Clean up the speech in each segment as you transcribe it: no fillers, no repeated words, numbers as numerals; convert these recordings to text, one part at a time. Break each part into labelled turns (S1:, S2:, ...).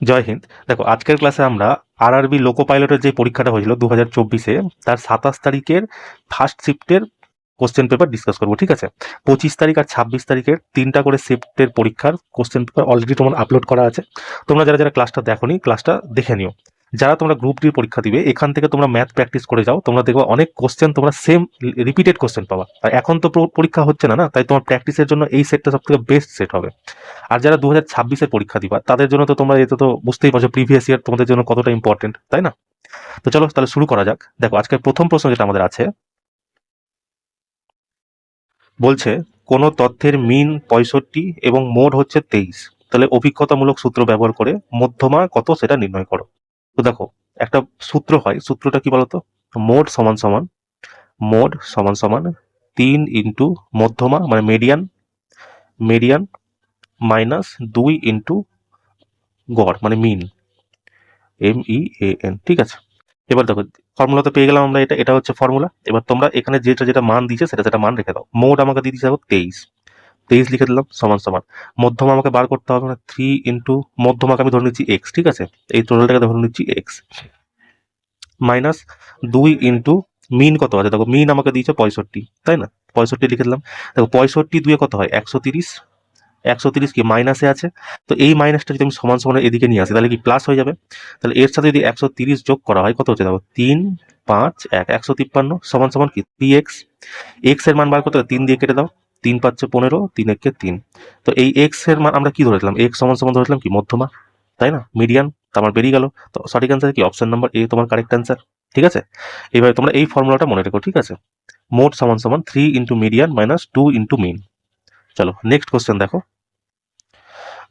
S1: জয় হিন্দ। দেখো, আজকের ক্লাসে আমরা আরআরবি লোকো পাইলটের যে পরীক্ষাটা হয়েছিল 2024-এ, তার 27 তারিখের ফার্স্ট শিফটের কোশ্চেন পেপার ডিসকাস করবো। ঠিক আছে? 25 তারিখ আর 26 তারিখের 3টা করে শিফটের পরীক্ষার কোশ্চেন পেপার অলরেডি তোমার আপলোড করা আছে। তোমরা যারা যারা ক্লাসটা দেখোনি, ক্লাসটা দেখে নিও। যারা তোমরা গ্রুপ ডি পরীক্ষা দিবে, এখান থেকে তোমরা ম্যাথ প্র্যাকটিস করে যাও, তোমরা দেখবে অনেক কোশ্চেন তোমরা সেম রিপিটেড কোশ্চেন পাবা। আর এখন তো পরীক্ষা হচ্ছে না, তাই তোমার প্র্যাকটিসের জন্য এই সেটটা সব থেকে বেস্ট সেট হবে। আর যারা 2026-এর পরীক্ষা দিবা, তাদের জন্য তো তোমরা এতে তো বুঝতেই পারছো প্রিভিয়াস ইয়ার তোমাদের জন্য কতটা ইম্পর্টেন্ট, তাই না? তো চলো তাহলে শুরু করা যাক। দেখো, আজকের প্রথম প্রশ্ন যেটা আমাদের আছে, বলছে কোনো তথ্যের মিন 65 এবং মোড হচ্ছে 23, তাহলে অভিজ্ঞতামূলক সূত্র ব্যবহার করে মধ্যমা কত সেটা নির্ণয় করো। তো দেখো, একটা সূত্র হয়, সূত্রটা কি বলতো? মোড সমান সমান মোড সমান সমান 3 ইন্টু মধ্যমা মানে মিডিয়ান মিডিয়ান মাইনাস 2 ইন্টু গড় মানে মিন, MEAN। ঠিক আছে? এবার দেখো, ফর্মুলা তো পেয়ে গেলাম আমরা, এটা এটা হচ্ছে ফর্মুলা। এবার তোমরা এখানে যেটা যেটা মান দিয়েছে সেটা সেটা মান রেখে দাও। মোড আমাকে দিয়ে দিচ্ছে দেখো 23, 23 লিখে দিলাম সমান সমান মধ্যমা আমাকে বার করতে হবে না 3 ইন্টু মধ্যমাকে আমি ধরে নিচ্ছি এক্স। ঠিক আছে? এই টোটালটাকে ধরে নিচ্ছি এক্স মাইনাস 2 ইন্টু মিন কত আছে দেখো, মিন আমাকে দিয়েছে 65, তাই না? 65 লিখে দিলাম। দেখো 65 দুয়ে কত হয় 130, 130 কি মাইনাসে আছে, তো এই মাইনাসটা যদি আমি সমান সমান এদিকে নিয়ে আসি তাহলে কি প্লাস হয়ে যাবে। তাহলে এর সাথে যদি 130 যোগ করা হয় কত হচ্ছে দেখো, 3 5 1 153 সমান সমান কি 3x। এক্স এর মান বার করতে 3 দিয়ে কেটে দাও, 3 5 15, 3 1 3। তো এই এক্স এর মান আমরা কি ধরেছিলাম, এক্স সমান সমান ধরেছিলাম কি মধ্যমা, তাই না? মিডিয়ান। তো আমার বেরিয়ে গেল। তো সঠিক অ্যান্সার কি অপশন নাম্বার এ তোমার কারেক্ট অ্যান্সার। ঠিক আছে? এইভাবে তোমরা এই ফর্মুলাটা মনে রেখো। ঠিক আছে? মোড সমান সমান 3 into median minus 2 into mean. চলো নেক্সট কোশ্চেন দেখো।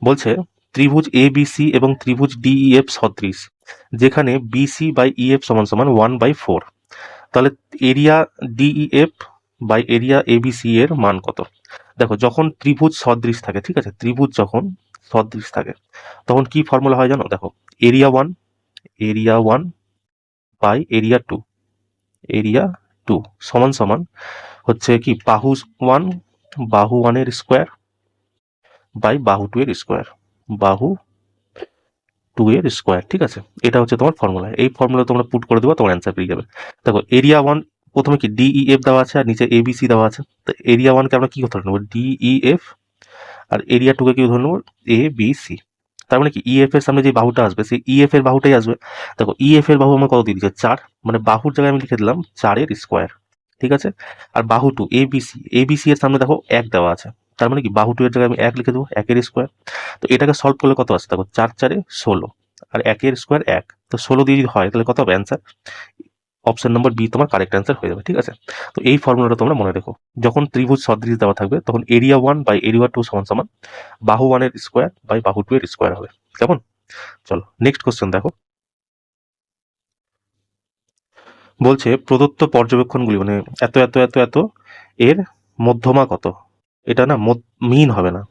S1: বলছে ত্রিভুজ এ বি সি এবং ত্রিভুজ ডিইএফ সদৃশ, যেখানে বিসি বাই ইএফ সমান সমান 1/4, তাহলে area DEF by area ABC এর মান কত? দেখো, যখন ত্রিভুজ সদৃশ থাকে, ঠিক আছে, ত্রিভুজ যখন সদৃশ থাকে তখন কি ফর্মুলা হয় জানো? দেখো, area one by area two সমান সমান হচ্ছে কি বাহু ওয়ানের স্কোয়ার বাই বাহু টু এর স্কোয়ার, বাহু 2 এর স্কোয়ার। ঠিক আছে? এটা হচ্ছে তোমার ফর্মুলা। এই ফর্মুলা তোমরা পুট করে দেবো, তোমার অ্যান্সার পেয়ে যাবে। দেখো, এরিয়া 1 প্রথমে কি ডিইএফ দেওয়া আছে আর নিচে এবিসি দেওয়া আছে। তো এরিয়া 1কে আমরা কি ধরে নেবো, ডিইএফ, আর এরিয়া 2কে কি ধরে নেবো, এবিসি। তার মানে কি ইএফ এর সামনে যে বাহুটা আসবে সেই ইএফ এর বাহুটাই আসবে। দেখো, ইএফ এর বাহু আমার কত দিয়ে দিচ্ছে 4, মানে বাহুর জায়গায় আমি লিখে দিলাম 4 এর স্কোয়ার। ঠিক আছে? আর বাহু 2 এবিসি এর সামনে দেখো 1 দেওয়া আছে, তার মানে কি বাহু 2 এর জায়গায় আমি 1 লিখে দেবো, 1 এর স্কোয়ার। তো এটাকে সলভ করলে কত আসছে দেখো, 4 4 16, আর 1 এর স্কোয়ার 1, তো 16 দিয়ে যদি হয় তাহলে কত হবে অ্যান্সার? অপশন নম্বর বি তোমার কারেক্ট অ্যান্সার হয়ে যাবে। ঠিক আছে? তো এই ফর্মুলাটা তোমরা মনে রেখো, যখন ত্রিভুজ সদৃশ দেওয়া থাকবে তখন এরিয়া 1 বাই এরিয়া 2 সমান সমান বাহু 1 এর স্কোয়ার বাই বাহু 2 এর স্কোয়ার হবে। কেমন? চলো নেক্সট কোশ্চেন দেখো। বলছে প্রদত্ত পর্যবেক্ষণগুলি মানে এত এত এত এত এর মধ্যমা কত? এটা না মিন হবে না,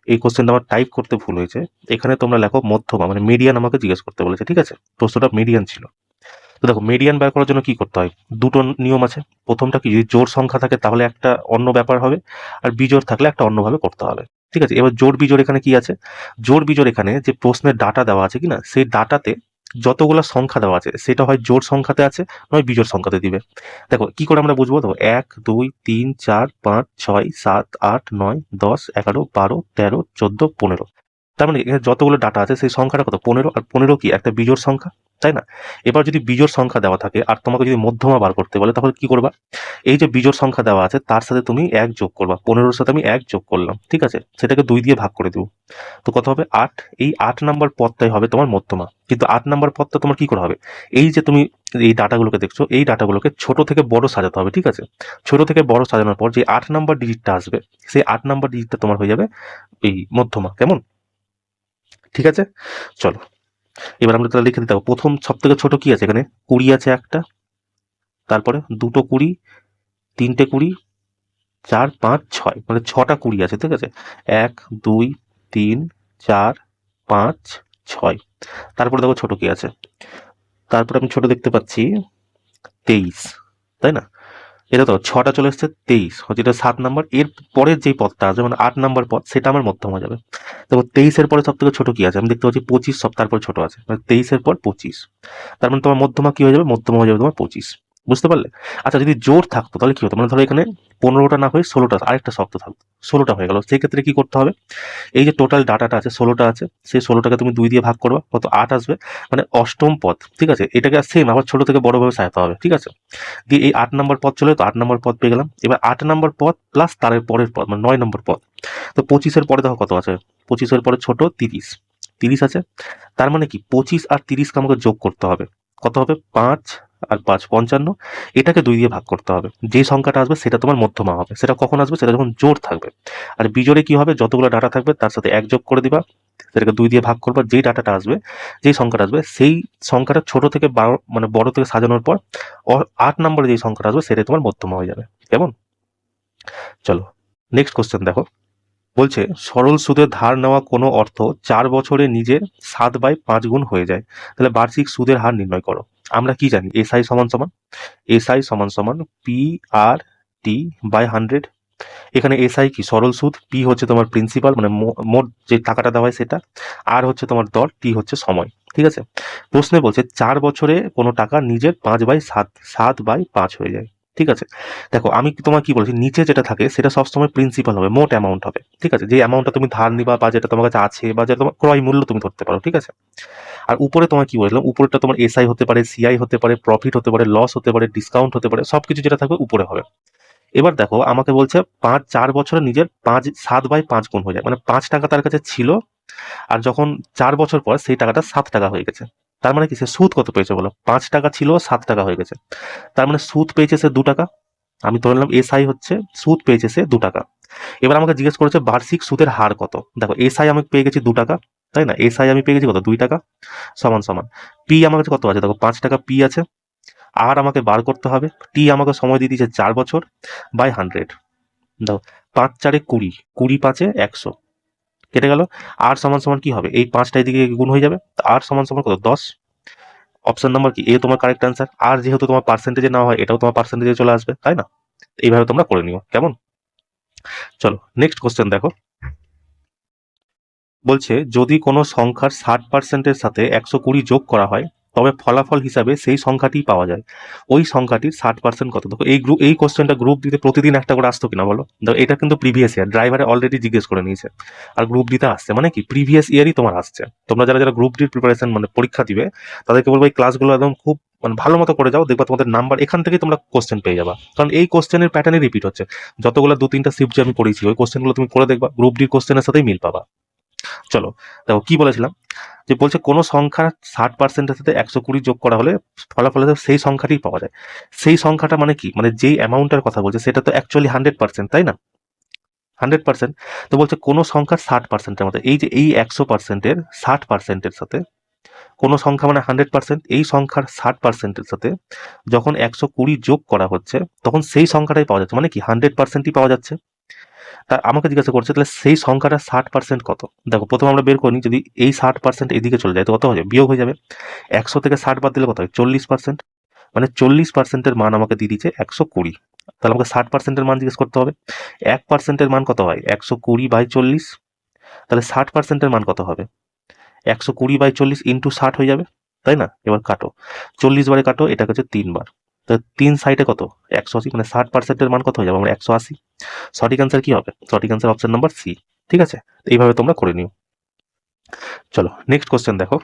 S1: এই কোশ্চেনটা আমার টাইপ করতে ভুল হয়েছে। এখানে তোমরা লেখো মধ্যমা মানে মিডিয়ান আমাকে জিজ্ঞেস করতে বলেছে। ঠিক আছে? প্রশ্নটা মিডিয়ান ছিল। তো দেখো, মিডিয়ান বের করার জন্য কি করতে হয়, দুটো নিয়ম আছে। প্রথমটা কি, যদি জোড় সংখ্যা থাকে তাহলে একটা অন্য ব্যাপার হবে, আর বিজোড় থাকলে একটা অন্যভাবে করতে হবে। ঠিক আছে? এবার জোড় বিজোড় এখানে কি আছে, জোড় বিজোড় এখানে যে প্রশ্নের ডাটা দেওয়া আছে কিনা, সেই ডাটাতে যতগুলো সংখ্যা দেওয়া আছে সেটা হয় জোড় সংখ্যাতে আছে, নয় বিজোড় সংখ্যাতে দিবে। দেখো কি করে আমরা বুঝবো, দেখো 1 2 3 4 5 6 7 8 9 10 11 12 13 14 15, তার মানে এখানে যতগুলো ডাটা আছে সেই সংখ্যাটা কত, 15, আর 15 কি একটা বিজোড় সংখ্যা, তাই না? এবার যদি বিজোড় সংখ্যা দেওয়া থাকে আর তোমাকে যদি মধ্যমা বার করতে বলে তাহলে কি করবা, এই যে বিজোড় সংখ্যা দেওয়া আছে তার সাথে তুমি 1 যোগ করবা, 15-র সাথে আমি 1 যোগ করলাম। ঠিক আছে? সেটাকে 2 দিয়ে ভাগ করে দেবো, তো কত হবে 8। এই 8 নাম্বার পদটাই হবে তোমার মধ্যমা। কিন্তু 8 নাম্বার পদটা তোমার কি করে হবে, এই যে তুমি এই ডাটাগুলোকে দেখছো, এই ডাটাগুলোকে ছোট থেকে বড় সাজাতে হবে। ঠিক আছে? ছোট থেকে বড় সাজানোর পর যে 8 নাম্বার ডিজিটটা আসবে, সেই 8 নাম্বার ডিজিটটা তোমার হয়ে যাবে এই মধ্যমা। কেমন? ঠিক আছে? চলো এবার আমরা তাহলে লিখে দিতে হবে, প্রথম সব থেকে ছোট কি আছে এখানে, 20 আছে একটা, তারপরে দুটো 20, তিনটে 20, 4 5 6, মানে 6টা 20 আছে। ঠিক আছে? 1 2 3 4 5 6, তারপরে দেখো ছোট কি আছে, তারপরে আমি ছোট দেখতে পাচ্ছি 23, তাই না? এটা তো 6টা চলে এসছে 23 হচ্ছে এটা 7 নাম্বার। এর পরের যেই পদটা আছে মানে 8 নাম্বার পদ সেটা আমার মধ্যম হয়ে যাবে। দেখো 23 এর পরে সব থেকে ছোট কি আছে আমি দেখতে পাচ্ছি 25 সব তারপর ছোট আছে মানে 23 এর পর 25, তার মানে তোমার মধ্যমা কি হয়ে যাবে, মধ্যমা হয়ে যাবে তোমার 25। বুঝতে পারলে? আচ্ছা যদি জোর থাকতো তাহলে কি হতো, মানে ধরো এখানে 15টা না হয়ে 16টা আরেকটা শব্দ থাকতো, 16টা হয়ে গেল। সেই ক্ষেত্রে কি করতে হবে, এই যে টোটাল ডাটাটা আছে 16টা আছে, সেই 16টাকে তুমি 2 দিয়ে ভাগ করবা, কত 8 আসবে, মানে অষ্টম পদ। ঠিক আছে, এটাকে সেম আবার ছোট থেকে বড় ভাবে সাজাতে হবে। ঠিক আছে, দিয়ে এই 8 নম্বর পদ চলে, তো 8 নম্বর পদ পেয়ে গেলাম। এবার 8 নম্বর পদ প্লাস তার পরের পদ মানে 9 নম্বর পদ। তো 25-এর পরে দেখো কত আছে, 25-এর পরে ছোট 30, 30 আছে। তার মানে কি 25 আর 30কে আমাকে যোগ করতে হবে, কত হবে 5 আর 5 55, এটাকে 2 দিয়ে ভাগ করতে হবে। যে সংখ্যাটা আসবে সেটা তোমার মধ্যমা হবে। সেটা কখন আসবে, সেটা যখন জোড় থাকবে। আর বিজোড়ে কি হবে, যতগুলো ডাটা থাকবে তার সাথে 1 যোগ করে দিবা, সেটাকে 2 দিয়ে ভাগ করবা। যেই ডাটাটা আসবে, যেই সংখ্যাটা আসবে সেই সংখ্যাটা ছোট থেকে মানে বড় থেকে সাজানোর পর 8 নম্বরে যেই সংখ্যাটা আসবে সেটাই তোমার মধ্যমা হয়ে যাবে। কেমন? চলো নেক্সট কোশ্চেন দেখো। বলছে সরল সুদে ধার নেওয়া কোনো অর্থ 4 বছরে নিজের 7/5 গুণ হয়ে যায়, তাহলে বার্ষিক সুদের হার নির্ণয় করো। আমরা কি জানি, এসআই সমান সমান পি আর টি বাই 100। এখানে এসআই কি সরল সুদ, পি হচ্ছে তোমার প্রিন্সিপাল মানে মোট যে টাকাটা দেওয়া হয় সেটা, আর হচ্ছে তোমার দর, টি হচ্ছে সময়। ঠিক আছে, প্রশ্নে বলছে 4 বছরে কোনো টাকা নিজের 5/7 হয়ে যায়। ঠিক আছে, দেখো আমি তোমার কি বলছি, নিচে যেটা থাকে সেটা সবসময় প্রিন্সিপাল হবে, মোট অ্যামাউন্ট হবে। ঠিক আছে, যে অ্যামাউন্টটা তুমি ধার নিবা বা যেটা তোমার কাছে আছে বা যেটা তোমার ক্রয় মূল্য তুমি ধরতে পারো। ঠিক আছে, আর উপরে তোমার কি বললাম, উপরেটা তোমার এসআই হতে পারে, সিআই হতে পারে, প্রফিট হতে পারে, লস হতে পারে, ডিসকাউন্ট হতে পারে, সবকিছু যেটা থাকবে উপরে হবে। এবার দেখো আমাকে বলছে 4 বছরে নিজের 7/5 গুণ হয়ে যায়, মানে 5 টাকা তার কাছে ছিল, আর যখন 4 বছর পর সেই টাকাটা 7 টাকা হয়ে গেছে। তার মানে কি সে সুদ কত পেয়েছে বলো, 5 টাকা ছিল 7 টাকা হয়ে গেছে, তার মানে সুদ পেয়েছে সে 2 টাকা। আমি ধরে নিলাম এসআই হচ্ছে সুদ পেয়েছে সে 2 টাকা। এবার আমাকে জিজ্ঞেস করেছে বার্ষিক সুদের হার কত। দেখো এসআই আমি পেয়ে গেছি 2 টাকা, তাই না, এসআই আমি পেয়ে গেছি কত 2 টাকা, সমান সমান পি আমার কাছে কত আছে, দেখো 5 টাকা পি আছে, আর আমাকে বার করতে হবে, টি আমাকে সময় দিয়ে দিয়েছে 4 বছর বাই 100। দাও 5 4 20, 20 5 100, কেটে গেল। আর সমান সমান কি হবে, এই 5টা এদিকে গুণ হয়ে যাবে, আর সমান সমান কত 10। অপশন নাম্বার কি এ তোমার কারেক্ট অ্যান্সার। আর যেহেতু তোমার পার্সেন্টেজে নেওয়া হয় এটাও তোমার পার্সেন্টেজে চলে আসবে, তাই না? এইভাবে তোমরা করে নিও। কেমন? চলো নেক্সট কোশ্চেন দেখো। বলছে যদি কোনো সংখ্যার 60%-এর সাথে 120 যোগ করা হয় তবে ফলাফল হিসাবে সেই সংখ্যাটি পাওয়া যায়, ওই সংখ্যাটির 60% কত। দেখো এই কোশ্চেনটা গ্রুপ দিতে প্রতিদিন একটা করে আসতো কিনা বলো। দেখো এটা কিন্তু প্রিভিয়াস ইয়ার ড্রাইভারে অলরেডি জিজ্ঞেস করে নিয়েছে, আর গ্রুপ দিতে আসছে মানে কি প্রিভিয়াস ইয়ারই তোমার আসছে। তোমরা যারা যারা গ্রুপ ডির প্রিপারেশন মানে পরীক্ষা দিবে তাদেরকে বলবো এই ক্লাসগুলো একদম খুব মানে ভালো মতো করে যাও, দেখবা তোমাদের নাম্বার এখান থেকেই তোমরা কোশ্চেন পেয়ে যাবা, কারণ এই কোশ্চেনের প্যাটার্নই রিপিট হচ্ছে। যতগুলো 2-3টা শিফট যে আমি পড়েছি ওই কোশ্চেনগুলো তুমি করে দেখবা, গ্রুপ ডির কোশ্চেনের সাথেই মিল পাবা। চলো দেখো কি বলেছিলাম, যে বলছে কোনো সংখ্যার 60%-এর সাথে 120 যোগ করা হলে ফলাফল সেই সংখ্যাটি পাওয়া যায়। সেই সংখ্যাটা মানে কি, মানে যেই অ্যামাউন্টের কথা বলছে সেটা তো অ্যাকচুয়ালি 100%, তাই না, 100%। তো বলছে কোনো সংখ্যার 60%-এর মধ্যে, এই যে এই 100%-এর 60%-এর সাথে কোনো সংখ্যা মানে 100%, এই সংখ্যার 60%-এর সাথে যখন 120 যোগ করা হচ্ছে তখন সেই সংখ্যাটাই পাওয়া যাচ্ছে, মানে কি 100%ই পাওয়া যাচ্ছে। তা আমাকে জিজ্ঞাসা করছে তাহলে সেই সংখ্যাটা 60% কত। দেখো প্রথমে আমরা বের করি, যদি এই 60% এদিকে চলে যায় তো কত হয়ে যাবে, বিয়োগ হয়ে যাবে। 100 থেকে 60 বাদ দিলে কত হয় 40%, মানে 40%-এর মান আমাকে দিয়ে দিচ্ছে 120। তাহলে আমাকে 60%-এর মান জিজ্ঞেস করতে হবে। 1%-এর মান কত হয় 120/40, তাহলে 60%-এর মান কত হবে 120/40 ইন্টু 60 হয়ে যাবে, তাই না। এবার কাটো, 40 বারে কাটো, এটা হচ্ছে 3 বার, তো 3 সাইডে কত 180, মানে 60%-এর মান কত হয়ে যাবে আমার 180। সঠিক অ্যান্সার কি হবে, সঠিক অ্যান্সার অপশন নাম্বার সি। ঠিক আছে, এইভাবে তোমরা করে নিও। চলো নেক্সট কোশ্চেন দেখো।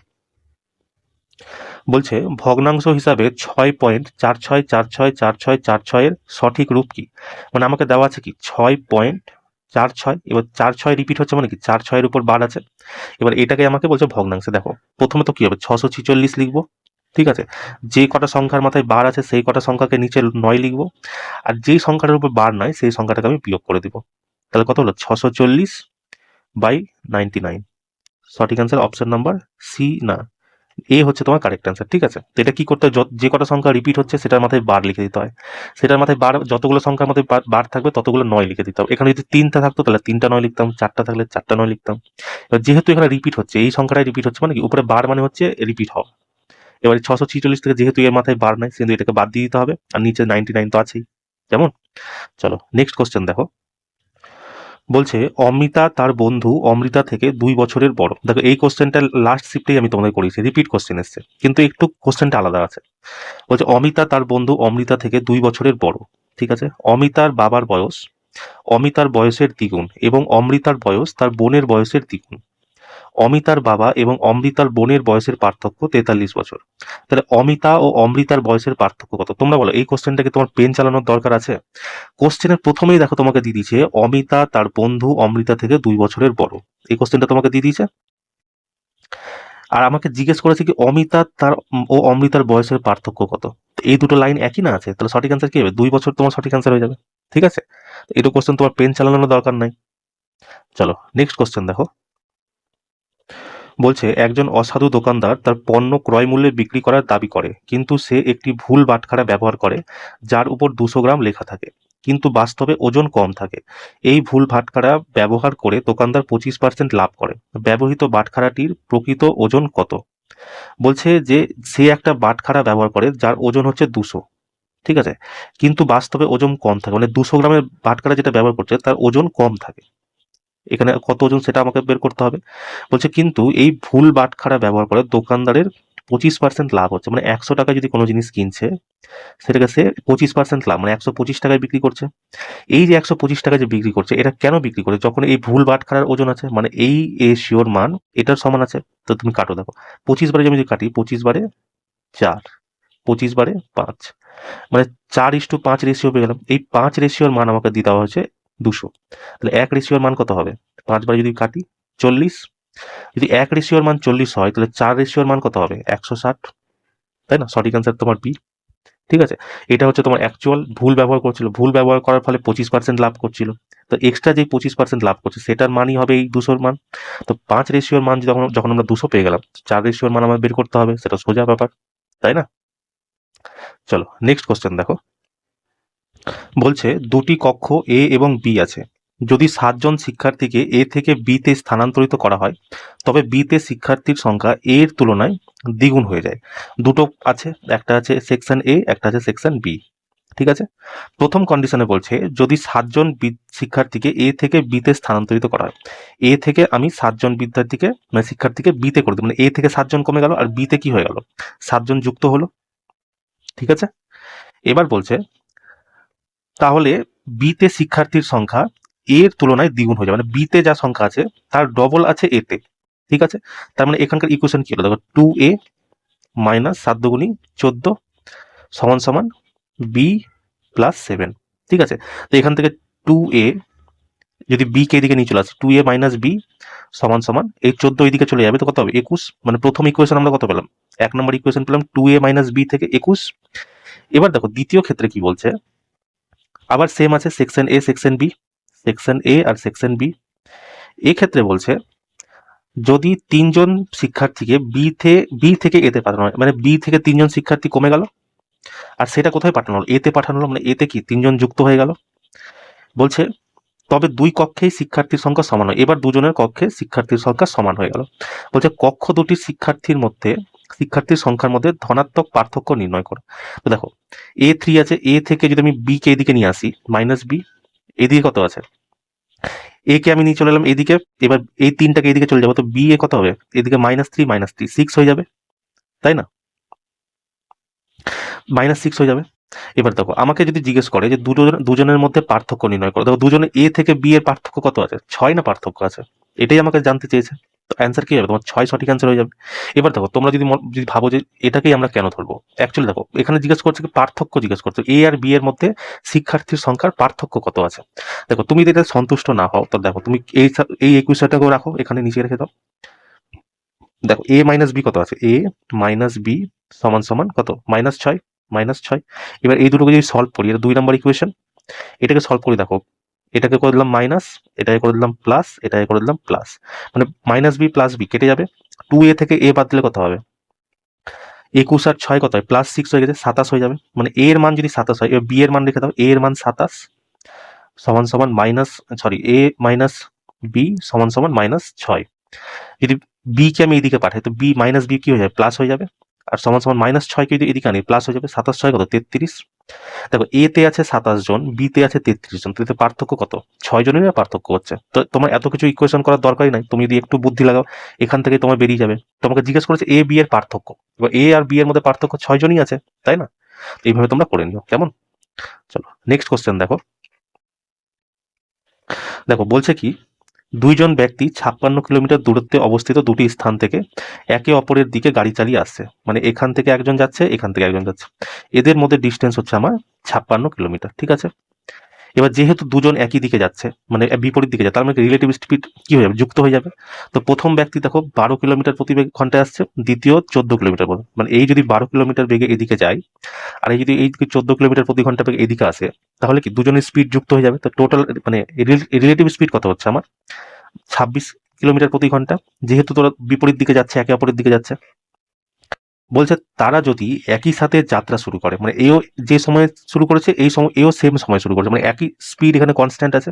S1: বলছে ভগ্নাংশ হিসাবে 6.46464646 এর সঠিক রূপ কি। মানে আমাকে দেওয়া আছে কি 6.46, এবার 46 রিপিট হচ্ছে মানে কি 46-এর উপর বার আছে। এবার এটাকে আমাকে বলছে ভগ্নাংশে। দেখো প্রথমে তো কি হবে 646 লিখবো, ঠিক আছে, যে কটা সংখ্যার মাথায় বার আছে সেই কটা সংখ্যাকে নিচে 9 লিখবো, আর যেই সংখ্যাটার উপর বার নাই সেই সংখ্যাটাকে আমি বিয়োগ করে দিব। তাহলে কত হলো 640/99। সঠিক অ্যান্সার অপশন নাম্বার সি, না এ হচ্ছে তোমার কারেক্ট অ্যান্সার। ঠিক আছে, তো এটা কি করতে হয়, যে কটা সংখ্যা রিপিট হচ্ছে সেটার মাথায় বার লিখে দিতে হয়, সেটার মাথায় বার যতগুলো সংখ্যার মাথায় বার থাকবে ততগুলো 9 লিখে দিতে হবে। এখানে যদি 3টা থাকতো তাহলে 3টা 9 লিখতাম, 4টা থাকলে 4টা 9 লিখতাম। এবার যেহেতু এখানে রিপিট হচ্ছে, এই সংখ্যাটাই রিপিট হচ্ছে মানে কি উপরে বার মানে হচ্ছে রিপিট হওয়া। এবার 646 থেকে যেহেতু এর মাথায় বার নাই কিন্তু এটাকে বাদ দিয়ে দিতে হবে, আর নিচে 99 তো আছেই। কেমন? চলো নেক্সট কোশ্চেন দেখো। বলছে অমিতা তার বন্ধু অমৃতা থেকে 2 বছরের বড়। দেখো এই কোশ্চেনটা লাস্ট শিফটেই আমি তোমাদের করিয়েছি, রিপিট কোশ্চেন এসছে, কিন্তু একটু কোশ্চেনটা আলাদা আছে। বলছে অমিতা তার বন্ধু অমৃতা থেকে 2 বছরের বড়। ঠিক আছে, অমিতার বাবার বয়স অমিতার বয়সের দ্বিগুণ এবং অমৃতার বয়স তার বোনের বয়সের দ্বিগুণ। অমিতার বাবা এবং অমৃতার বোনের বয়সের পার্থক্য 43 বছর। তাহলে অমিতা ও অমৃতার বয়সের পার্থক্য কত? তোমরা বলো, এই কোশ্চেনটাকে তোমার পেন চালানোর দরকার আছে? কোশ্চেনের প্রথমেই দেখো তোমাকে দিয়ে দিয়েছে অমিতা তার বন্ধু অমৃতা থেকে 2 বছরের বড়। এই কোশ্চেনটা তোমাকে দিয়ে দিয়েছে, আর আমাকে জিজ্ঞেস করেছে কি অমিতা তার ও অমৃতার বয়সের পার্থক্য কত। তো এই দুটো লাইন একই না আছে, তাহলে সঠিক অ্যান্সার কি হবে? 2 বছর তোমার সঠিক অ্যান্সার হয়ে যাবে। ঠিক আছে, তো এটা কোশ্চেন তোমার পেন চালানোর দরকার নাই। চলো নেক্সট কোশ্চেন দেখো। বলছে একজন অসাধু দোকানদার তার পণ্য ক্রয় মূল্যে বিক্রি করার দাবি করে, কিন্তু সে একটি ভুল বাটখারা ব্যবহার করে যার উপর 200 গ্রাম লেখা থাকে, কিন্তু বাস্তবে ওজন কম থাকে। এই ভুল বাটখারা ব্যবহার করে দোকানদার 25% লাভ করে। ব্যবহৃত বাটখারাটির প্রকৃত ওজন কত? বলছে যে সে একটা বাটখারা ব্যবহার করে যার ওজন হচ্ছে 200, ঠিক আছে, কিন্তু বাস্তবে ওজন কম থাকে, মানে 200 গ্রামের বাটখারা যেটা ব্যবহার করছে তার ওজন কম থাকে। এখানে কত ওজন সেটা আমাকে বের করতে হবে। বলছে কিন্তু এই ভুল বাটখারা ব্যবহার করে দোকানদারের 25% লাভ হচ্ছে, মানে 100 টাকায় যদি কোনো জিনিস কিনছে সেটাকে সে 25% লাভ, মানে 125 টাকায় বিক্রি করছে। এই যে 125 টাকায় যে বিক্রি করছে, এটা কেন বিক্রি করে? যখন এই ভুল বাটখারার ওজন আছে, মানে এই রেশিওর মান এটার সমান আছে। তো তুমি কাটো, দেখো 25 বারে আমি যদি কাটি, 25 বারে 4, 25 বারে 5, মানে 4:5 রেশিও পেয়ে গেলাম। এই 5 রেশিওর মান আমাকে দিয়ে দেওয়া হচ্ছে 200। তাহলে 1 রেশিওর মান কত হবে? 5 বারে যদি কাটি 40। যদি 1 রেশিওর মান 40 হয় তাহলে 4 রেশিওর মান কত হবে? 160, তাই না? সঠিক অ্যান্সার তোমার বি। ঠিক আছে, এটা হচ্ছে তোমার অ্যাকচুয়াল ভুল ব্যবহার করছিল, ভুল ব্যবহার করার ফলে 25% লাভ করছিল। তো এক্সট্রা যে 25% লাভ করছে সেটার মানই হবে এই 200-র মান। তো 5 রেশিওর মান যখন যখন আমরা 200 পেয়ে গেলাম, 4 রেশিওর মান আমাদের বের করতে হবে, সেটা সোজা ব্যাপার, তাই না? চলো নেক্সট কোশ্চেন দেখো। বলছে দুটি কক্ষ এ এবং বি আছে। যদি 7 জন শিক্ষার্থীকে এ থেকে বি তে স্থানান্তরিত করা হয়, তবে বি তে শিক্ষার্থীর সংখ্যা এ এর তুলনায় দ্বিগুণ হয়ে যায়। দুটো আছে, একটা আছে সেকশন এ, একটা আছে সেকশন বি। ঠিক আছে, প্রথম কন্ডিশনে বলছে যদি 7 জন শিক্ষার্থীকে এ থেকে বি তে স্থানান্তরিত করা হয়, এ থেকে আমি 7 জন বিদ্যার্থীকে মানে শিক্ষার্থীকে বি তে করে দিই, মানে এ থেকে 7 জন কমে গেল আর বি তে কি হয়ে গেল? 7 জন যুক্ত হলো। ঠিক আছে, এবার বলছে তাহলে বিতে শিক্ষার্থীর সংখ্যা এর তুলনায় দ্বিগুণ হয়ে যাবে, মানে বিতে যা সংখ্যা আছে তার ডবল আছে এতে। ঠিক আছে, তার মানে এখানকার ইকুয়েশন কি হলো? দেখো 2a মাইনাস 7 দুগুণী 14 সমান সমান বি প্লাস 7। ঠিক আছে, তো এখান থেকে 2a যদি বি কে এদিকে নিয়ে চলে আসে, 2a মাইনাস বি সমান সমান এই 14 এইদিকে চলে যাবে, তো কত হবে? 21। মানে প্রথম ইকুয়েশন আমরা কত পেলাম? 1 নম্বর ইকুয়েশন পেলাম 2a মাইনাস বি থেকে 21। এবার দেখো দ্বিতীয় ক্ষেত্রে কি বলছে, আবার সেম আছে সেকশন এ সেকশন বি, সেকশন এ আর সেকশন বি। এক্ষেত্রে বলছে যদি 3 জন শিক্ষার্থীকে বি থেকে এতে পাঠানো হয়, মানে বি থেকে 3 জন শিক্ষার্থী কমে গেল, আর সেটা কোথায় পাঠানো হলো? এতে পাঠানো হলো, মানে এতে কি 3 জন যুক্ত হয়ে গেল। বলছে তবে 2 কক্ষেই শিক্ষার্থীর সংখ্যা সমান হয়। এবার দুজনের কক্ষে শিক্ষার্থীর সংখ্যা সমান হয়ে গেল। বলছে কক্ষ দুটির শিক্ষার্থীর সংখ্যার মধ্যে ধনাত্মক পার্থক্য নির্ণয় করো। তো দেখো A3 আছে, এ থেকে যদি আমি বি কে এদিকে নিয়ে আসি মাইনাস বি, এদিকে কত আছে? এ কে আমি নিয়ে চলে এলাম এদিকে, এবার এই 3টাকে এদিকে চলে যাবো, তো বি এ কত হবে? এদিকে -3 -3 6 হয়ে যাবে, তাই না? -6 হয়ে যাবে। এবার দেখো আমাকে যদি জিজ্ঞেস করে যে দুজনের মধ্যে পার্থক্য নির্ণয় করো, দেখো দুজনে এ থেকে বি এর পার্থক্য কত আছে? 6 না পার্থক্য আছে, এটাই আমাকে জানতে চেয়েছে। তো অ্যান্সার কি হবে? তোমার 6 সঠিক অ্যান্সার হয়ে যাবে। এবার দেখো তোমরা যদি ভাবো যে এটাকেই আমরা কেন ধরবো, অ্যাকচুয়ালি দেখো এখানে জিজ্ঞেস করছে কি পার্থক্য জিজ্ঞেস করছে, এ আর বি এর মধ্যে শিক্ষার্থীর সংখ্যার পার্থক্য কত আছে। দেখো তুমি যদি এটা সন্তুষ্ট না হও, তো দেখো তুমি এই ইকুয়েশনটাকেও রাখো, এখানে নিচে রেখে দাও। দেখো এ মাইনাস বি কত আছে? এ মাইনাস বি সমান সমান কত? -6, -6। এবার এই দুটোকে যদি সলভ করি, এটা 2 নম্বর ইকুয়েশন, এটাকে সলভ করি, দেখো এটাকে করে দিলাম মাইনাস, এটাকে করে দিলাম প্লাস, এটাকে করে দিলাম প্লাস, মানে মাইনাস বি প্লাস বি কেটে যাবে। 2a থেকে a বাদ দিলে কত হবে? 21 আর 6 কত হয়? +6 হয়ে গেছে, 27 হয়ে যাবে। মানে a এর মান যদি 27 হয়, এবার b এর মান লিখে দাও, a এর মান 27 সমান সমান a মাইনাস b সমান সমান -6। যদি বি কে আমি এইদিকে পাঠাই, তো বি মাইনাস বি কি হয়ে যাবে? প্লাস হয়ে যাবে। আর সমান সমান -6কে যদি এদিকে আনি প্লাস হয়ে যাবে, 27 কত 33। দেখো এ তে আছে 27 জন, বি তে আছে 33 জন, তো এতে পার্থক্য কত? 6 জনেরই পার্থক্য হচ্ছে। তো তোমার এত কিছু ইকুয়েশন করার দরকারই নাই, তুমি যদি একটু বুদ্ধি লাগাও এখান থেকে তোমার বেরিয়ে যাবে। তোমাকে জিজ্ঞেস করেছে এ বি এর পার্থক্য, এবার এ আর বি এর মধ্যে পার্থক্য 6 জনই আছে, তাই না? এইভাবে তোমরা করে নিও, কেমন? চলো নেক্সট কোশ্চেন দেখো। দেখো বলছে কি, দুইজন ব্যক্তি 56 কিলোমিটার দূরত্বে অবস্থিত দুটি স্থান থেকে একে অপরের দিকে গাড়ি চালিয়ে আসছে, মানে এখান থেকে একজন যাচ্ছে, এখান থেকে একজন যাচ্ছে, এদের মধ্যে ডিস্টেন্স হচ্ছে আমার 56 কিলোমিটার, ঠিক আছে? এবার যেহেতু দুজন একই দিকে যাচ্ছে, মানে বিপরীত দিকে যাচ্ছে, তার মানে রিলেটিভ স্পিড কি হয়ে যাবে? যুক্ত হয়ে যাবে। তো প্রথম ব্যক্তি দেখো 12 কিলোমিটার প্রতি ঘন্টায় আসছে, দ্বিতীয় 14 কিলোমিটার, মানে এই যদি 12 কিলোমিটার বেগে এদিকে যায় আর এই যদি এই 14 কিলোমিটার প্রতি ঘন্টা বেগে এদিকে আসে, তাহলে কি দুজনের স্পিড যুক্ত হয়ে যাবে। তো টোটাল মানে রিলেটিভ স্পিড কত হচ্ছে আমার? 26 কিলোমিটার প্রতি ঘন্টা, যেহেতু তোরা বিপরীত দিকে যাচ্ছে, একে অপরের দিকে যাচ্ছে। বলছে তারা যদি একই সাথে যাত্রা শুরু করে, মানে এও যে সময় শুরু করেছে এই সময় এও সেম সময় শুরু করেছে, মানে একই স্পিড এখানে কনস্ট্যান্ট আছে।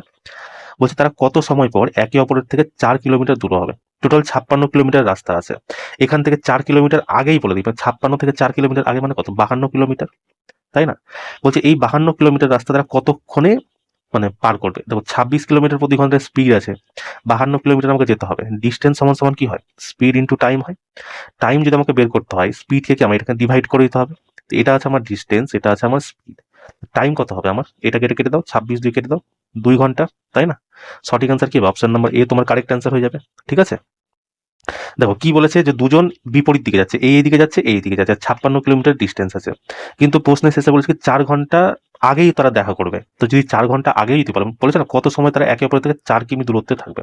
S1: বলছে তারা কত সময় পর একে অপরের থেকে 4 কিলোমিটার দূর হবে। টোটাল 56 কিলোমিটার রাস্তা আছে, এখান থেকে 4 কিলোমিটার আগেই বলে দিই, 56 থেকে 4 কিলোমিটার আগে মানে কত? 52 কিলোমিটার, তাই না? বলছে এই 52 কিলোমিটার রাস্তা তারা কতক্ষণে মানে পার করবে। দেখো 26 কিলোমিটার প্রতি ঘন্টার স্পিড আছে, 52 কিলোমিটার আমাকে যেতে হবে। ডিস্টেন্স সমান সমান কি হয়? স্পিড ইন্টু টাইম হয়। টাইম যদি আমাকে বের করতে হয়, স্পিডকে কি আমার এটাকে ডিভাইড করে দিতে হবে। তো এটা আছে আমার ডিস্টেন্স, এটা আছে আমার স্পিড। টাইম কত হবে আমার? এটা কেটে কেটে দাও, 26 দিয়ে কেটে দাও, 2 ঘন্টা, তাই না? সঠিক অ্যান্সার কি হবে? অপশন নাম্বার এ তোমার কারেক্ট অ্যান্সার হয়ে যাবে, ঠিক আছে? দেখো কি বলেছে, যে দুজন বিপরীত দিকে যাচ্ছে, এই দিকে যাচ্ছে, এই দিকে যাচ্ছে, 56 কিলোমিটার ডিস্টেন্স আছে, কিন্তু প্রশ্নের শেষে বলেছে 4 ঘন্টা আগেই তারা দেখা করবে। তো যদি 4 ঘন্টা আগেই দিতে পারে, বলেছে না কত সময় তারা একে অপরের থেকে 4 কিমি দূরত্বে থাকবে,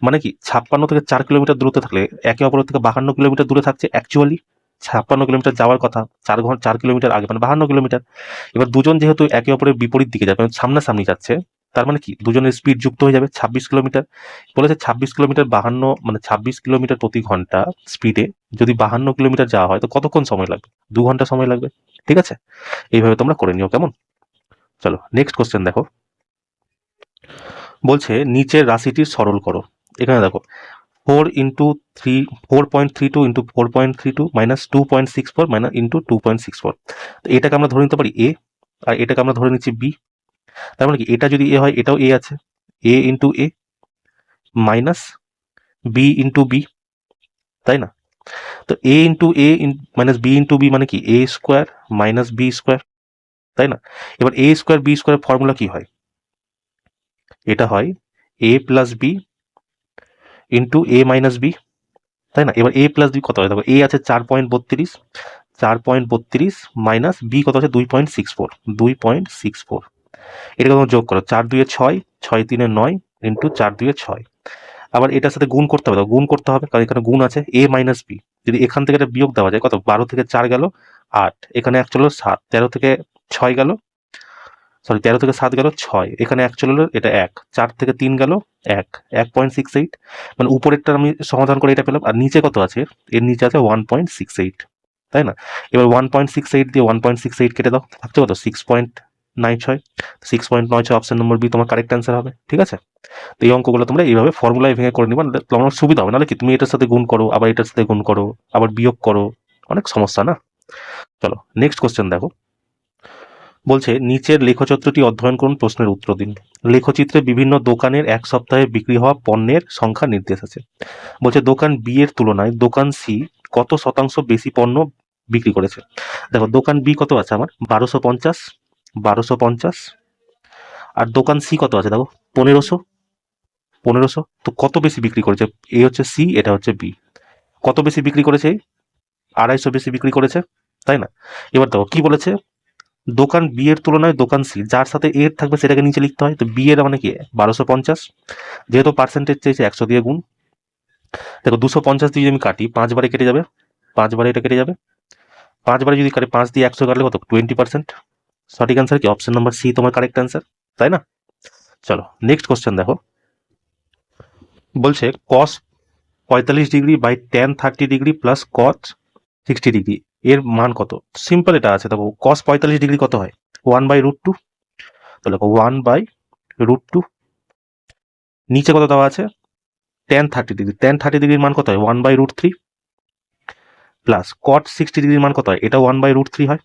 S1: মানে কি 56 থেকে 4 কিলোমিটার দূরত্বে থাকলে একে অপরের থেকে 52 কিলোমিটার দূরে থাকছে। অ্যাকচুয়ালি 56 কিলোমিটার যাওয়ার কথা 4 কিলোমিটার আগে, মানে 52 কিলোমিটার। এবার দুজন যেহেতু একে অপরের বিপরীত দিকে যাবে, সামনাসামনি যাচ্ছে, তার মানে কি দুজনের স্পিড যুক্ত হয়ে যাবে 26 কিলোমিটার। বলেছে 26 কিলোমিটার 52, মানে 26 কিলোমিটার প্রতি ঘন্টা স্পিডে যদি 52 কিলোমিটার যাওয়া হয় তো কতক্ষণ সময় লাগবে? 2 ঘন্টা সময় লাগবে, ঠিক আছে? এইভাবে তোমরা করে নিও, কেমন? চলো নেক্সট কোশ্চেন দেখো। বলছে নিচের রাশিটির সরল করো। এখানে দেখো 4.32 ইন্টু 4.32 মাইনাস 2.64 মাইনাস ইন্টু 2.64। তো এটাকে আমরা ধরে নিতে পারি এ, আর এটাকে আমরা ধরে নিচ্ছি বি। তার মানে কি এটা যদি এ হয়, এটাও এ আছে, এ ইন্টু এ মাইনাস বি ইন্টু বি, তাই না? তো এ ইন্টু এ মাইনাস বি ইন্টু বি মানে কি এ স্কোয়ার মাইনাস বি স্কোয়ার, তাই না? এবার এ স্কোয়ার বি স্কোয়ার ফর্মুলা কি হয়? এটা হয় এ প্লাস বি ইন্টু এ মাইনাস বি, তাই না? এবার এ প্লাস বি কত হয়? দেখো এ আছে 4.32, 4.32 মাইনাস বি কত আছে 2.64, 2.64। এটাকে তোমরা যোগ করো, 4 2 6, 6 3 9 ইন্টু 4 2 6। আবার এটার সাথে গুণ করতে হবে, গুণ করতে হবে কারণ এখানে গুণ আছে এ মাইনাস বি। যদি এখান থেকে এটা বিয়োগ দেওয়া যায় কত? 12 থেকে 4 গেল 8, এখানে এক চলো 7, 13 থেকে 6 গেল, সরি 13 থেকে 7 গেল 6, এখানে এক চলো এটা 1, 4 থেকে 3 গেল 1, 1.68। মানে উপরেরটা আমি সমাধান করে এটা পেলাম, আর নিচে কত আছে? এর নিচে আছে 1.68, তাই না? এবার 1.68 দিয়ে 1.68 কেটে দাও, থাকছে কত? 6.96। 6.96 অপশন নম্বর বি তোমার কারেক্ট অ্যান্সার হবে, ঠিক আছে? তো এই অঙ্কগুলো তোমরা এইভাবে ফর্মুলায় ভেঙে করে নিবা, তোমার সুবিধা হবে। নাহলে কি তুমি এটার সাথে গুণ করো, আবার এটার সাথে গুণ করো, আবার বিয়োগ করো, অনেক সমস্যা না? চলো নেক্সট কোশ্চেন দেখো। বলছে নিচের লেখচিত্রটি অধ্যয়ন করুন, প্রশ্নের উত্তর দিন। লেখচিত্রে বিভিন্ন দোকানের এক সপ্তাহে বিক্রি হওয়া পণ্যের সংখ্যা নির্দেশ আছে। বলছে দোকান বি এর তুলনায় দোকান সি কত শতাংশ বেশি পণ্য বিক্রি করেছে। দেখো দোকান বি কত আছে আমার? 1250, 1250। আর দোকান সি কত আছে? দেখো 1500, 1500। তো কত বেশি বিক্রি করেছে? এ হচ্ছে সি, এটা হচ্ছে বি। কত বেশি বিক্রি করেছে? 250 বেশি বিক্রি করেছে, তাই না? এবার দেখো কি বলেছে, দোকান বি এর তুলনায় দোকান সি, যার সাথে এর থাকবে সেটাকে নিচে লিখতে হয়। তো বি এর মানে কি 1250, যেহেতু পার্সেন্টেজ চেয়েছে 100 দিয়ে গুণ। দেখো 250 দিয়ে আমি কাটি 5 বারে কেটে যাবে, 5 বারে এটা কেটে যাবে, 5 বারে যদি কাটি 5 দিয়ে 100 কাটলে কত? 20%। সঠিক অ্যান্সার কি অপশন নাম্বার সি তোমার কারেক্ট অ্যান্সার, তাই না? চলো নেক্সট কোশ্চেন দেখো। বলছে cos 45 degree by tan 30 degree plus cot 60 degree এর মান কত? সিম্পল এটা আছে, দেখো cos 45 ডিগ্রি কত হয়? 1/√2। তো দেখো 1/√2, নিচে কত দেওয়া আছে? tan 30 ডিগ্রি, tan 30 ডিগ্রির মান কত হয়? 1/√3। প্লাস কট 60 ডিগ্রির মান কত হয়, এটা 1/√3 হয়।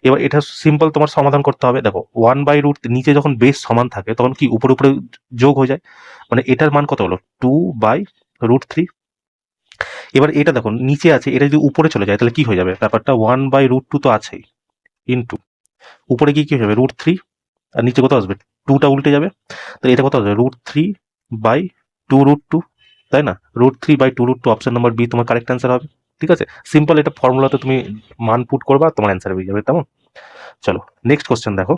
S1: এবার এটা সিম্পল তোমার সমাধান করতে হবে। দেখো 1/√, নিচে যখন বেস সমান থাকে তখন কি উপরে উপরে যোগ হয়ে যায়, মানে এটার মান কত হলো 2/√3। এবার এটা দেখো নিচে আছে, এটা যদি উপরে চলে যায় তাহলে কি হয়ে যাবে ব্যাপারটা, 1/√2 তো আছেই, ইন্টু উপরে কি হয়ে যাবে √3, আর নিচে কত আসবে 2টা উল্টে যাবে, তাহলে এটা কত আসবে √3/2√2, তাই না? √3/2√2 অপশন নাম্বার বি তোমার কারেক্ট অ্যান্সার হবে। ঠিক আছে, সিম্পল, এটা ফর্মুলাতে তুমি মান পুট করবা, তোমার অ্যান্সার হয়ে যাবে। তেমন চলো নেক্সট কোশ্চেন দেখো।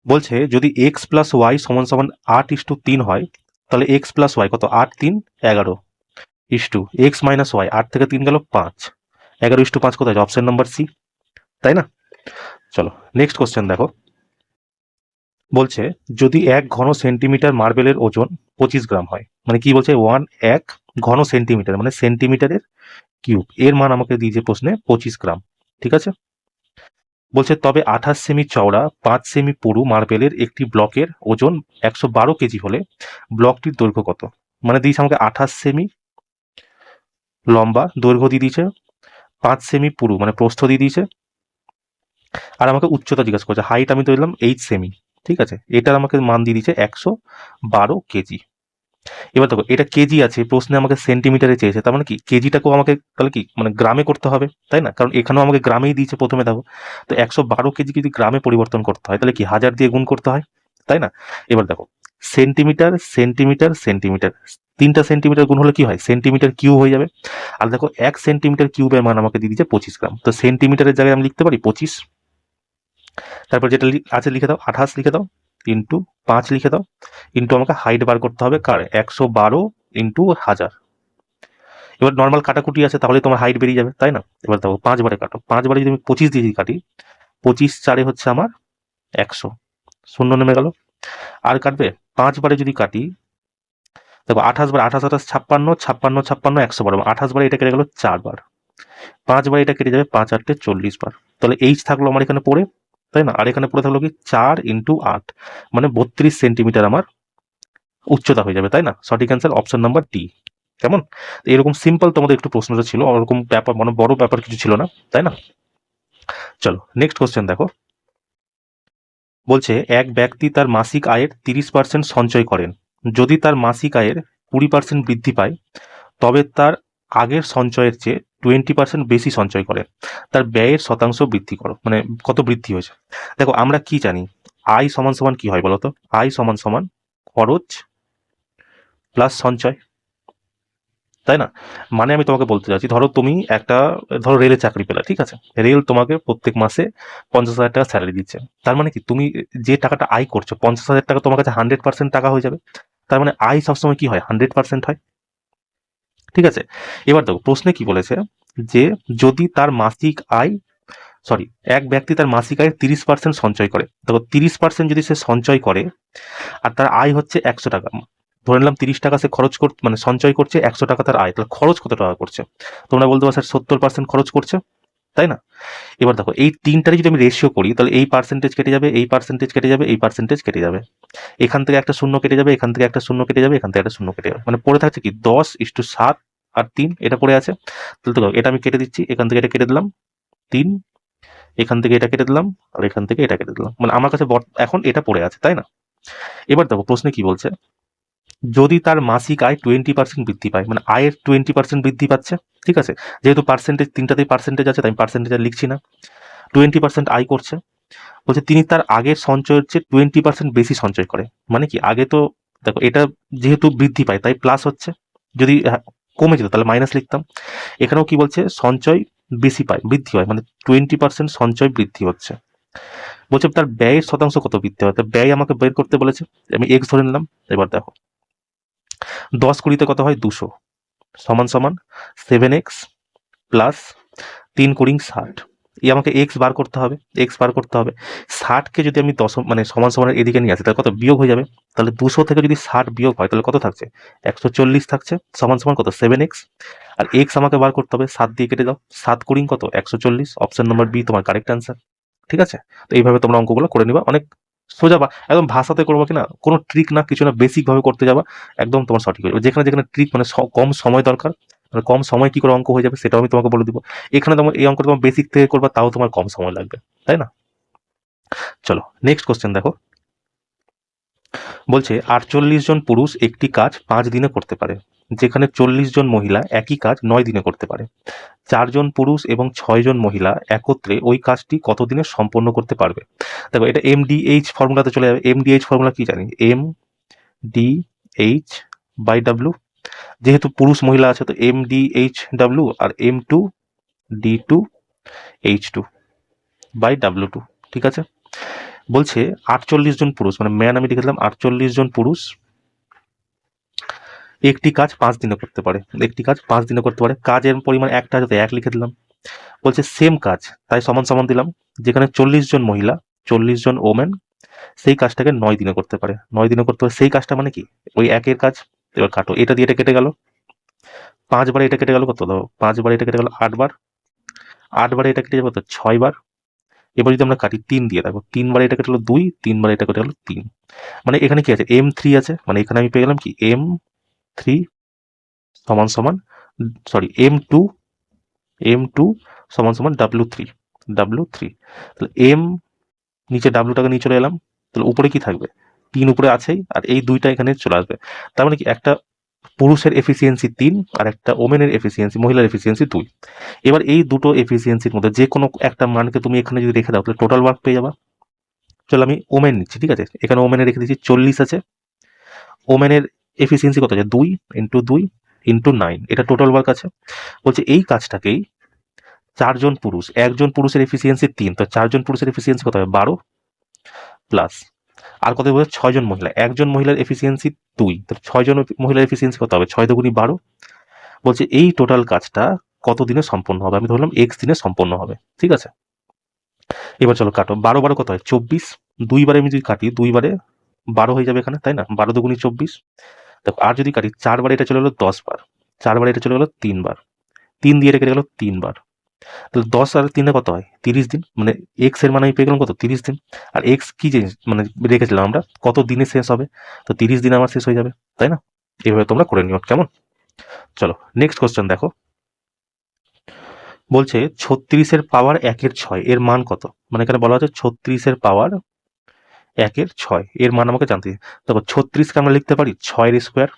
S1: বলছে যদি x প্লাস ওয়াই সমান সমান 8:3 হয়, তাহলে x প্লাস ওয়াই কত, 8 3 11 ইস্টু এক্স মাইনাস ওয়াই, 8 থেকে 3 গেল 5, 11:5 কোথায়, অপশন নাম্বার সি, তাই না? চলো নেক্সট কোশ্চেন দেখো। বলছে যদি 1 ঘন সেন্টিমিটার মার্বেলের ওজন 25 গ্রাম হয়, মানে কি বলছে 1 ঘন সেন্টিমিটার মানে সেন্টিমিটারের কিউব, এর মান আমাকে দিয়েছে প্রশ্নে 25 গ্রাম। ঠিক আছে, বলছে তবে 28 সেমি চওড়া 5 সেমি পুরু মার্বেলের একটি ব্লকের ওজন 112 কেজি হলে ব্লকটির দৈর্ঘ্য কত? মানে দিয়েছে আমাকে 28 সেমি লম্বা দৈর্ঘ্য দিয়ে দিয়েছে, 5 সেমি পুরু মানে প্রস্থ দিয়ে দিয়েছে, আর আমাকে উচ্চতা জিজ্ঞাসা করছে, হাইট আমি তো দিলাম 8 সেমি। ঠিক আছে, এটার আমাকে মান দিয়ে দিয়েছে 112 কেজি। এবার দেখো এটা কেজি আছে, প্রশ্নে আমাকে সেন্টিমিটারে চেয়েছে, তার মানে কি কেজিটাকেও আমাকে তাহলে কি মানে গ্রামে করতে হবে, তাই না? কারণ এখানেও আমাকে গ্রামেই দিয়েছে প্রথমে, দেখো তো 112 কেজি যদি গ্রামে পরিবর্তন করতে হয় তাহলে কি 1000 দিয়ে গুণ করতে হয়, তাই না? এবার দেখো সেন্টিমিটার সেন্টিমিটার সেন্টিমিটার, 3টা সেন্টিমিটার গুণ হলে কি হয়, সেন্টিমিটার কিউব হয়ে যাবে। আর দেখো 1 সেন্টিমিটার কিউবের মান আমাকে দিয়ে দিচ্ছে 25 গ্রাম, তো সেন্টিমিটারের জায়গায় আমি লিখতে পারি 25, তারপর যেটা আছে লিখে দাও 28 লিখে দাও, ইন্টু 5 লিখে দাও, ইন্টু আমাকে হাইট বার করতে হবে কার, 112 ইন্টু 1000। এবার নর্মাল কাটাকুটি আছে, তাহলে তোমার হাইট বেরিয়ে যাবে, তাই না? এবার দেখো 5 বারে কাটো, 5 বারে যদি আমি 25 দিয়ে কাটি, 25 4 হচ্ছে আমার 100, শূন্য নেমে গেল। আর কাটবে 5 বারে যদি কাটি, দেখো 28 বার 28 28 56 56 56 100 বার, 28 বারে এটা কেটে গেল 4 বার, 5 বারে এটা কেটে যাবে 5 8 40 বার, তাহলে এইচ থাকলো আমার এখানে পড়ে, তাই না? আর এখানে পড়ে থাকলো কি 4 ইন্টু 8, মানে 32 সেন্টিমিটার আমার উচ্চতা হয়ে যাবে, তাই না? সঠিক অ্যান্সার অপশন নাম্বার ডি। কেমন, এরকম সিম্পল তোমাদের একটু প্রশ্নটা ছিল, ওরকম ব্যাপার মানে বড় ব্যাপার কিছু ছিল না, তাই না? চলো নেক্সট কোশ্চেন দেখো। বলছে এক ব্যক্তি তার মাসিক আয়ের 30% সঞ্চয় করেন, যদি তার মাসিক আয়ের 20% বৃদ্ধি পায় তবে তার আগের সঞ্চয়ের চেয়ে 20% বেশি সঞ্চয় করেন, তার ব্যয়ের শতাংশ বৃদ্ধি করো, মানে কত বৃদ্ধি হয়েছে। দেখো আমরা কি জানি, আয় সমান সমান কি হয় বলতো, আয় সমান সমান খরচ প্লাস সঞ্চয়, তাই না? মানে আমি তোমাকে বলতে চাচ্ছি, ধরো তুমি একটা, ধরো রেলে চাকরি পেলে, ঠিক আছে, রেল তোমাকে প্রত্যেক মাসে 50,000 টাকা স্যালারি দিচ্ছে, তার মানে কি তুমি যে টাকাটা আয় করছো 50,000 টাকা তোমার কাছে 100% টাকা হয়ে যাবে, তার মানে আয় সবসময় কি হয় 100% হয়। ঠিক আছে, এবার দেখো প্রশ্নে কি বলেছে, যে যদি তার মাসিক আয়, সরি, এক ব্যক্তি তার মাসিক আয়ের 30% সঞ্চয় করে, দেখো 30% যদি সে সঞ্চয় করে আর তার আয় হচ্ছে 100 টাকা, ধরে নিলাম 30 টাকা সে খরচ করছে মানে সঞ্চয় করছে, 100 টাকা তার আয়, তাহলে খরচ কত টাকা করছে, তোমরা বলতে পারো স্যার 70% খরচ করছে, তাই না? এবার দেখো এই তিনটারই যদি আমি রেশিও করি তাহলে এই পার্সেন্টেজ কেটে যাবে, এই পার্সেন্টেজ কেটে যাবে, এই পার্সেন্টেজ কেটে যাবে, এখান থেকে একটা শূন্য কেটে যাবে, এখান থেকে একটা শূন্য কেটে যাবে, এখান থেকে একটা শূন্য কেটে যাবে, মানে পড়ে থাকছে কি 10:7 আর 3, এটা পড়ে আছে। তাহলে তো এটা আমি কেটে দিচ্ছি, এখান থেকে এটা কেটে দিলাম 3, এখান থেকে এটা কেটে দিলাম, আর এখান থেকে এটা কেটে দিলাম, মানে আমার কাছে এখন এটা পড়ে আছে, তাই না? এবার দেখো প্রশ্নে কি বলছে, যদি তার মাসিক আয় 20% বৃদ্ধি পায়, মানে আয়ের 20% বৃদ্ধি পাচ্ছে, ঠিক আছে, যেহেতু পার্সেন্টেজ তিনটাতেই পার্সেন্টেজ আছে তাই আমি পার্সেন্টেজ আর লিখছি না, 20% আয় করছে, বলছে তিনি তার আগের সঞ্চয়ের চেয়ে 20% বেশি সঞ্চয় করে, মানে কি আগে তো দেখো এটা যেহেতু বৃদ্ধি পায় তাই প্লাস হচ্ছে, যদি কমে যেত তাহলে মাইনাস লিখতাম। এখানেও কি বলছে সঞ্চয় বেশি পায় বৃদ্ধি হয়, মানে 20% সঞ্চয় বৃদ্ধি হচ্ছে, বলছে তার ব্যয়ের শতাংশ কত বৃদ্ধি হয়, ব্যয় আমাকে বের করতে বলেছে, আমি এক্স ধরে নিলাম। এবার দেখো 10 কত হয় 200, সমান সমান 7x প্লাস 3×60, এই আমাকে এক্স বার করতে হবে, এক্স বার করতে হবে। 60কে যদি আমি মানে সমান সমানের এদিকে নিয়ে আসি তাহলে কত বিয়োগ হয়ে যাবে, তাহলে 200 থেকে যদি 60 বিয়োগ হয় তাহলে কত থাকছে 140 থাকছে, সমান সমান কত 7x, আর এক্স আমাকে বার করতে হবে, 7 দিয়ে কেটে দাও, 7 কত 140, অপশন নাম্বার বি তোমার কারেক্ট অ্যান্সার। ঠিক আছে, তো এইভাবে তোমরা অঙ্কগুলো করে নিবা, অনেক সোজা, বা একদম ভাষাতে করবো কিনা কোনো ট্রিক না কিছু না, বেসিক ভাবে করতে যাবা, একদম তোমার সঠিক হয়ে যাবে। যেখানে যেখানে ট্রিক মানে কম সময় দরকার মানে কম সময় কি করে অঙ্ক হয়ে যাবে সেটাও আমি তোমাকে বলে দিব। এখানে তোমার এই অঙ্কটা তোমার বেসিক থেকে করবা, তাও তোমার কম সময় লাগবে, তাই না? চলো নেক্সট কোশ্চেন দেখো। বলছে 48 জন পুরুষ একটি কাজ 5 দিনে করতে পারে, যেখানে 40 জন মহিলা একই কাজ 9 দিনে করতে পারে। 4 জন পুরুষ এবং 6 জন মহিলা একত্রে ওই কাজটি কত দিনে সম্পন্ন করতে পারবে? দেখো এটা MDH ফর্মুলাতে চলে যাবে। MDH ফর্মুলা কি জানি? MDH by W. যেহেতু পুরুষ মহিলা আছে তো MDH W R M2D2H2 by W2, ঠিক আছে? বলছে 48 জন পুরুষ, মানে ম্যান আমি লিখে দিলাম 48 জন পুরুষ একটি কাজ 5 দিনে করতে পারে। একটি কাজ 5 দিনে করতে পারে, কাজের পরিমাণ একটা আছে তো 1 লিখে দিলাম। বলছে সেম কাজ, তাই সমান সমান দিলাম, যেখানে 40 জন মহিলা 40 জন ওমেন সেই কাজটাকে 9 দিনে করতে পারে। 9 দিনে করতে পারে সেই কাজটা মানে কি? ওই একের কাজ। এবার কাটো, এটা দিয়ে এটা কেটে গেল, 5 বারে এটা কেটে গেল কত? দাও 5 বারে এটা কেটে গেল 8 বার, 8 বারে এটা কেটে যাবে কত? 6 বার। এবার যদি আমরা কাটি 3 দিয়ে, দেখো 3 বারে এটা কেটে গেল 2, 3 বারে এটা কেটে গেল 3। মানে এখানে কি আছে? M3 আছে, মানে এখানে আমি পেয়ে গেলাম কি M3 সমান সমান, সরি M2 সমান সমান W3। তাহলে M নিচে ডাব্লুটাকে নিয়ে চলে এলাম, তাহলে উপরে কি থাকবে? 3 উপরে আছেই, আর এই দুইটা এখানে চলে আসবে। তার মানে কি একটা পুরুষের এফিসিয়েন্সি 3 আর একটা ওমেনের এফিসিয়েন্সি, মহিলার এফিসিয়েন্সি 2। এবার এই দুটো এফিসিয়েন্সির মধ্যে যে কোনো একটা মানকে তুমি এখানে যদি রেখে দাও তাহলে টোটাল ওয়ার্ক পেয়ে যাবা। চলো আমি ওমেন নিচ্ছি, ঠিক আছে? এখানে ওমেনের রেখে দিচ্ছি 40 আছে। ওমেনের এফিসিয়েন্সি কত আছে? 2 ইন্টু 2 ইন্টু 9, এটা টোটাল ওয়ার্ক আছে। বলছে এই কাজটাকেই 4 জন পুরুষ, একজন পুরুষের এফিসিয়েন্সি 3, তো 4 জন পুরুষের এফিসিয়েন্সি কত হবে? 12 প্লাস আর কত হবে? 6 জন মহিলা, একজন মহিলার এফিসিয়েন্সি 2, তো 6 জন মহিলার এফিসিয়েন্সি কত হবে? 6 দুগুণী 12। বলছে এই টোটাল কাজটা কত দিনে সম্পন্ন হবে? আমি ধরলাম X দিনে সম্পন্ন হবে, ঠিক আছে? এবার চলো কাটো, 12 12 কত হয়? 24। 2 বারে আমি যদি কাটি, 2 বারে 12 হয়ে যাবে এখানে, তাই না? 12 দুগুণী 24। দেখো আর যদি কাটি 4 বারে এটা চলে গেলো 10 বার, 4 বারে এটা চলে গেলো 3 বার, 3 দিয়ে এটা কেটে গেলো 3 বার। তাহলে 10 আর 3 কত হয়? 30 দিন। মানে X এর মানে আমি পেয়ে গেলাম কত? 30 দিন। আর X কি জিনিস মানে রেখেছিলাম আমরা, কত দিনে শেষ হবে? তো 30 দিন আমার শেষ হয়ে যাবে, তাই না? এইভাবে তোমরা করে নিও, কেমন? চলো নেক্সট কোশ্চেন দেখো। বলছে 36-এর পাওয়ার 1-এর 6 এর মান কত? মানে এখানে বলা হচ্ছে 36-এর পাওয়ার 1-এর 6 এর মান আমাকে জানতে হবে। দেখো 36কে আমরা লিখতে পারি 6-এর স্কোয়ার।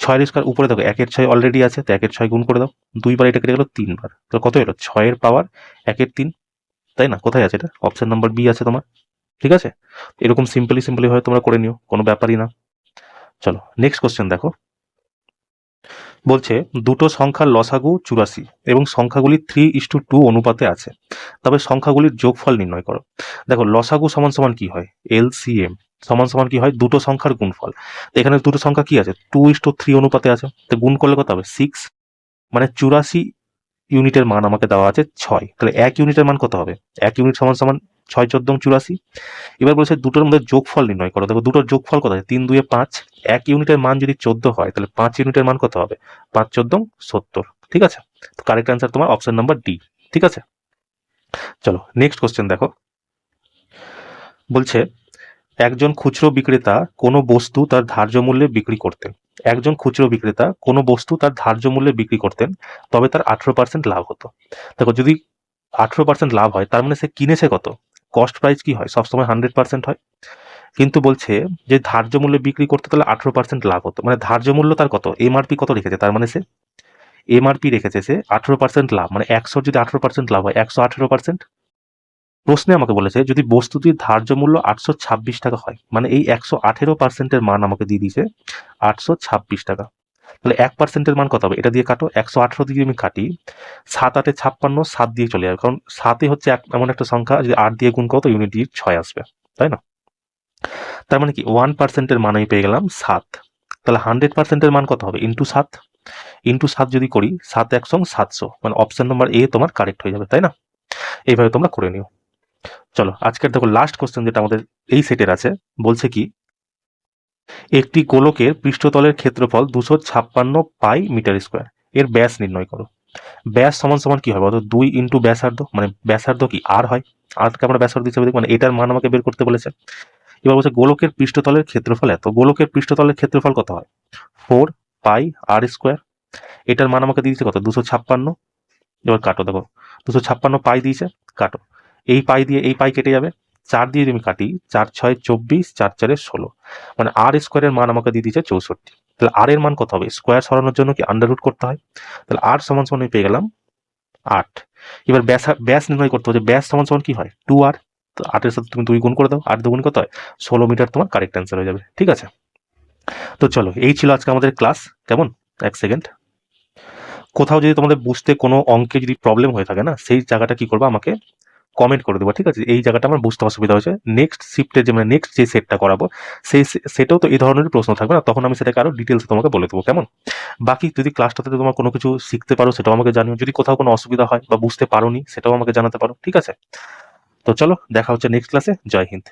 S1: 6-এর স্কোয়ার উপরে দেখো 1-এর 6 অলরেডি আছে, তো 1-এর 6 গুণ করে দাও। 2 বার এটা কেটে গেল 3 বার, তো কত হলো? 6-এর পাওয়ার 1-এর 3, তাই না? কোথায় আছে এটা? অপশন নাম্বার বি আছে তোমার, ঠিক আছে? এরকম সিম্পলি ভাবে তোমরা করে নিও, কোনো ব্যাপারই না। চলো নেক্সট কোশ্চেন দেখো। বলছে দুটো সংখ্যার লসাগু 84 এবং সংখ্যাগুলি 3:2 অনুপাতে আছে, তবে সংখ্যাগুলির যোগফল নির্ণয় করো। দেখো লসাগু সমান সমান কি হয়? LCM সমান সমান কি হয়? দুটো সংখ্যার গুণফল। তো এখানে দুটো সংখ্যা কি আছে? 2:3 অনুপাতে আছে, তো গুণ করলে কত হবে? 6, মানে 84 ইউনিটের মান আমাকে দেওয়া আছে 6, তাহলে 1 ইউনিটের মান কত হবে? 1 ইউনিট সমান সমান 6 14 84। এবার বলছে দুটোর মধ্যে যোগফল নির্ণয় করো। দেখো দুটোর যোগফল কত আছে? 3 2 5। 1 ইউনিটের মান যদি 14 হয় তাহলে 5 ইউনিটের মান কত হবে? 5 14 70, ঠিক আছে? তো কারেক্ট অ্যান্সার তোমার অপশন নাম্বার ডি, ঠিক আছে? চলো নেক্সট কোশ্চেন দেখো। বলছে একজন খুচরো বিক্রেতা কোনো বস্তু তার ধার্য মূল্যে বিক্রি করতেন। একজন খুচরো বিক্রেতা কোনো বস্তু তার ধার্য মূল্যে বিক্রি করতেন, তবে তার 18% লাভ হতো। দেখো যদি 18% লাভ হয় তার মানে সে কিনেছে কত? কস্ট প্রাইস কি হয়? সবসময় 100% হয়। কিন্তু বলছে যে ধার্য মূল্যে বিক্রি করতে তাহলে 18% লাভ হতো, মানে ধার্য মূল্য তার কত? MRP কত রেখেছে? তার মানে সে MRP রেখেছে সে 18% লাভ, মানে 100 যদি 18% লাভ হয় 118%। প্রশ্নে আমাকে বলেছে যদি বস্তুটির ধার্য মূল্য 826 টাকা হয়, মানে এই 118%-এর মান আমাকে দিয়ে দিয়েছে 826 টাকা। তাহলে 1%-এর মান কত হবে? এটা দিয়ে কাটো, 118 দিয়ে আমি কাটি, 7 8 56, 7 দিয়ে চলে যাবে, কারণ 7 হচ্ছে এমন একটা সংখ্যা যদি 8 দিয়ে গুণ করো তো ইউনিট দিয়ে 6 আসবে, তাই না? তার মানে কি 1%-এর মান আমি পেয়ে গেলাম 7। তাহলে 100%-এর মান কত হবে? ইন্টু 7, ইন্টু 7 যদি করি 7 1 700, মানে অপশন নাম্বার এ তোমার কারেক্ট হয়ে যাবে, তাই না? এইভাবে তোমরা করে নিও। চলো আজকের দেখো লাস্ট কোশ্চেন যেটা আমাদের এই সেটের আছে, বলছে কি একটি গোলকের পৃষ্ঠতলের ক্ষেত্রফল 256 পাই মিটার স্কোয়ার, এর ব্যাস নির্ণয় করো। ব্যাস সমান সমান কি হবে? অর্থাৎ 2 ইন্টু ব্যাসার্ধ, মানে ব্যাসার্ধ কি আর হয়, আরকে আমরা ব্যাসার্ধ হিসেবে দেখি, মানে এটার মান আমাকে বের করতে বলেছে। এবার বলছে গোলকের পৃষ্ঠতলের ক্ষেত্রফল এত, গোলকের পৃষ্ঠতলের ক্ষেত্রফল কত হয়? 4 পাই আর স্কোয়ার। এটার মান আমাকে দিয়েছে কত, 256। এবার কাটো, দেখো 256 পাই দিয়েছে, কাটো। এই পাই দিয়ে এই পাই কেটে যাবে, 4 দিয়ে তুমি কাটি, 4 6 24, 4 4 16, মানে আর স্কোয়ারের মান আমাকে দিয়ে দিয়েছে 64। তাহলে আর এর মান কত হবে, স্কোয়ার সরানোর জন্য কি আন্ডার রুট করতে হয়, তাহলে আর সমান সমান আমি পেয়ে গেলাম 8। এবার ব্যাস ব্যাস নির্ণয় করতে হবে, ব্যাস সমান সমান কি হয়, 2r। তো 8-এর সাথে তুমি 2 গুণ করে দাও, 8 2 কত হয়, 16 মিটার তোমার কারেক্ট অ্যান্সার হয়ে যাবে। ঠিক আছে, তো চলো এই ছিল আজকে আমাদের ক্লাস। কেমন, এক সেকেন্ড। কোথাও যদি তোমাদের বুঝতে কোনো অঙ্কে যদি প্রবলেম হয়ে থাকে না, সেই জায়গাটা কি করবে, আমাকে কমেন্ট করে দেবো। ঠিক আছে, এই জায়গাটা আমার বুঝতে অসুবিধা হয়েছে, নেক্সট শিফটে যে মানে নেক্সট যে সেটটা করাবো সেই সেটাও তো এই ধরনের প্রশ্ন থাকবে না, তখন আমি সেটাকে আরো ডিটেলসে তোমাকে বলে দেবো। কেমন, বাকি যদি ক্লাসটাতে তোমার কোনো কিছু শিখতে পারো সেটাও আমাকে জানিও, যদি কোথাও কোনো অসুবিধা হয় বা বুঝতে পারোনি সেটাও আমাকে জানাতে পারো। ঠিক আছে, তো চলো দেখা হচ্ছে নেক্সট ক্লাসে। জয় হিন্দ।